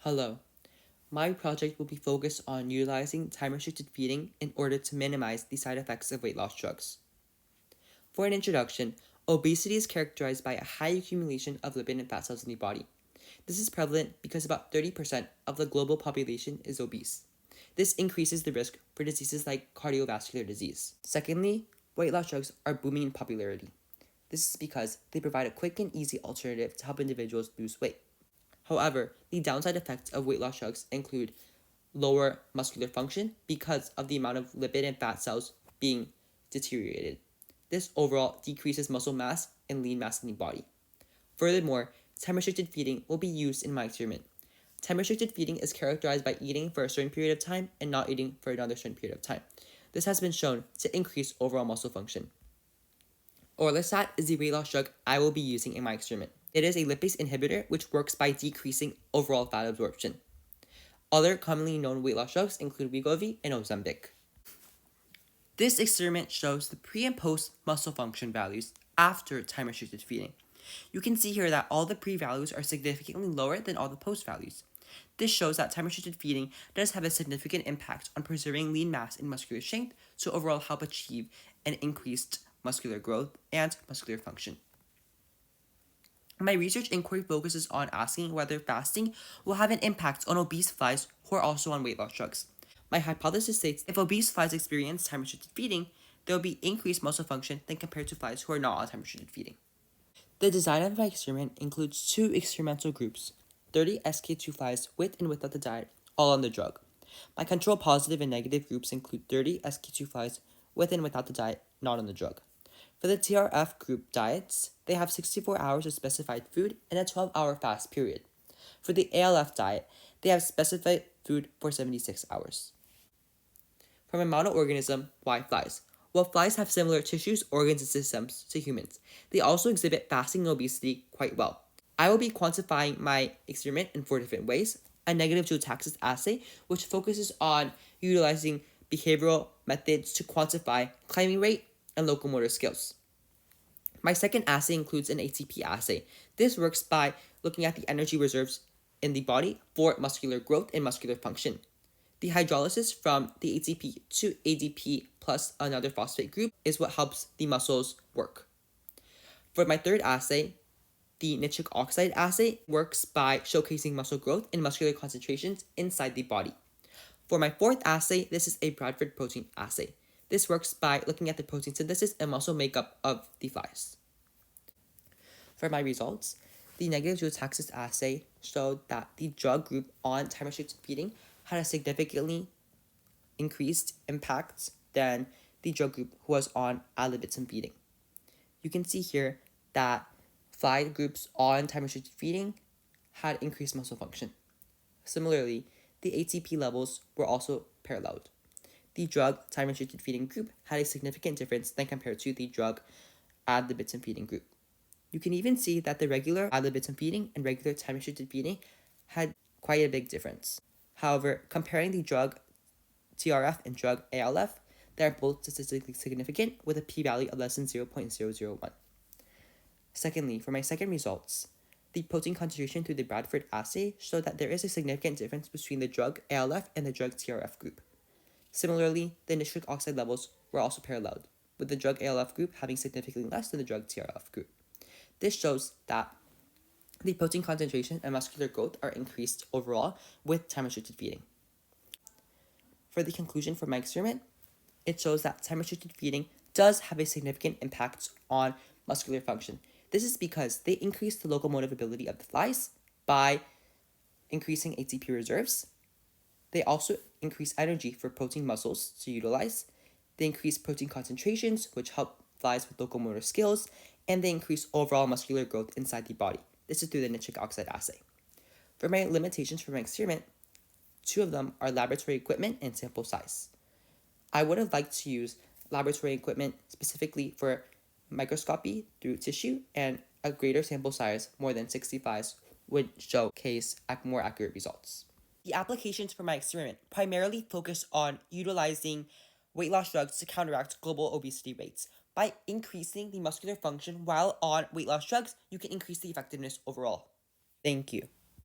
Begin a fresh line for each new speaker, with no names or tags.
Hello. My project will be focused on utilizing time-restricted feeding in order to minimize the side effects of weight loss drugs. For an introduction, obesity is characterized by a high accumulation of lipid and fat cells in the body. This is prevalent because about 30% of the global population is obese. This increases the risk for diseases like cardiovascular disease. Secondly, weight loss drugs are booming in popularity. This is because they provide a quick and easy alternative to help individuals lose weight. However, the downside effects of weight loss drugs include lower muscular function because of the amount of lipid and fat cells being deteriorated. This overall decreases muscle mass and lean mass in the body. Furthermore, time-restricted feeding will be used in my experiment. Time-restricted feeding is characterized by eating for a certain period of time and not eating for another certain period of time. This has been shown to increase overall muscle function. Orlistat is the weight loss drug I will be using in my experiment. It is a lipase inhibitor which works by decreasing overall fat absorption. Other commonly known weight loss drugs include Wegovy and Ozempic. This experiment shows the pre and post muscle function values after time-restricted feeding. You can see here that all the pre-values are significantly lower than all the post values. This shows that time-restricted feeding does have a significant impact on preserving lean mass and muscular strength to overall help achieve an increased muscular growth and muscular function. My research inquiry focuses on asking whether fasting will have an impact on obese flies who are also on weight loss drugs. My hypothesis states if obese flies experience time-restricted feeding, there will be increased muscle function than compared to flies who are not on time-restricted feeding. The design of my experiment includes two experimental groups, 30 SK2 flies with and without the diet, all on the drug. My control positive and negative groups include 30 SK2 flies with and without the diet, not on the drug. For the TRF group diets, they have 64 hours of specified food and a 12-hour fast period. For the ALF diet, they have specified food for 76 hours. From a model organism, why flies? Well, flies have similar tissues, organs, and systems to humans. They also exhibit fasting and obesity quite well. I will be quantifying my experiment in 4 different ways. A negative zootaxis assay, which focuses on utilizing behavioral methods to quantify climbing rate and locomotor skills. My second assay includes an ATP assay. This works by looking at the energy reserves in the body for muscular growth and muscular function. The hydrolysis from the ATP to ADP plus another phosphate group is what helps the muscles work. For my third assay, the nitric oxide assay works by showcasing muscle growth and muscular concentrations inside the body. For my fourth assay, this is a Bradford protein assay. This works by looking at the protein synthesis and muscle makeup of the flies. For my results, the negative zootaxis assay showed that the drug group on time-restricted feeding had a significantly increased impact than the drug group who was on ad libitum feeding. You can see here that fly groups on time-restricted feeding had increased muscle function. Similarly, the ATP levels were also paralleled. The drug time-restricted feeding group had a significant difference than compared to the drug ad libitum feeding group. You can even see that the regular ad libitum feeding and regular time-restricted feeding had quite a big difference. However, comparing the drug TRF and drug ALF, they are both statistically significant with a p-value of less than 0.001. Secondly, for my second results, the protein concentration through the Bradford assay showed that there is a significant difference between the drug ALF and the drug TRF group. Similarly, the nitric oxide levels were also paralleled, with the drug ALF group having significantly less than the drug TRF group. This shows that the protein concentration and muscular growth are increased overall with time-restricted feeding. For the conclusion for my experiment, it shows that time-restricted feeding does have a significant impact on muscular function. This is because they increase the locomotive ability of the flies by increasing ATP reserves. They also increase energy for protein muscles to utilize. They increase protein concentrations, which help flies with locomotor skills, and they increase overall muscular growth inside the body. This is through the nitric oxide assay. For my limitations for my experiment, 2 of them are laboratory equipment and sample size. I would have liked to use laboratory equipment specifically for microscopy through tissue, and a greater sample size, more than 60 flies, would showcase more accurate results. The applications for my experiment primarily focus on utilizing weight loss drugs to counteract global obesity rates. By increasing the muscular function while on weight loss drugs, you can increase the effectiveness overall. Thank you.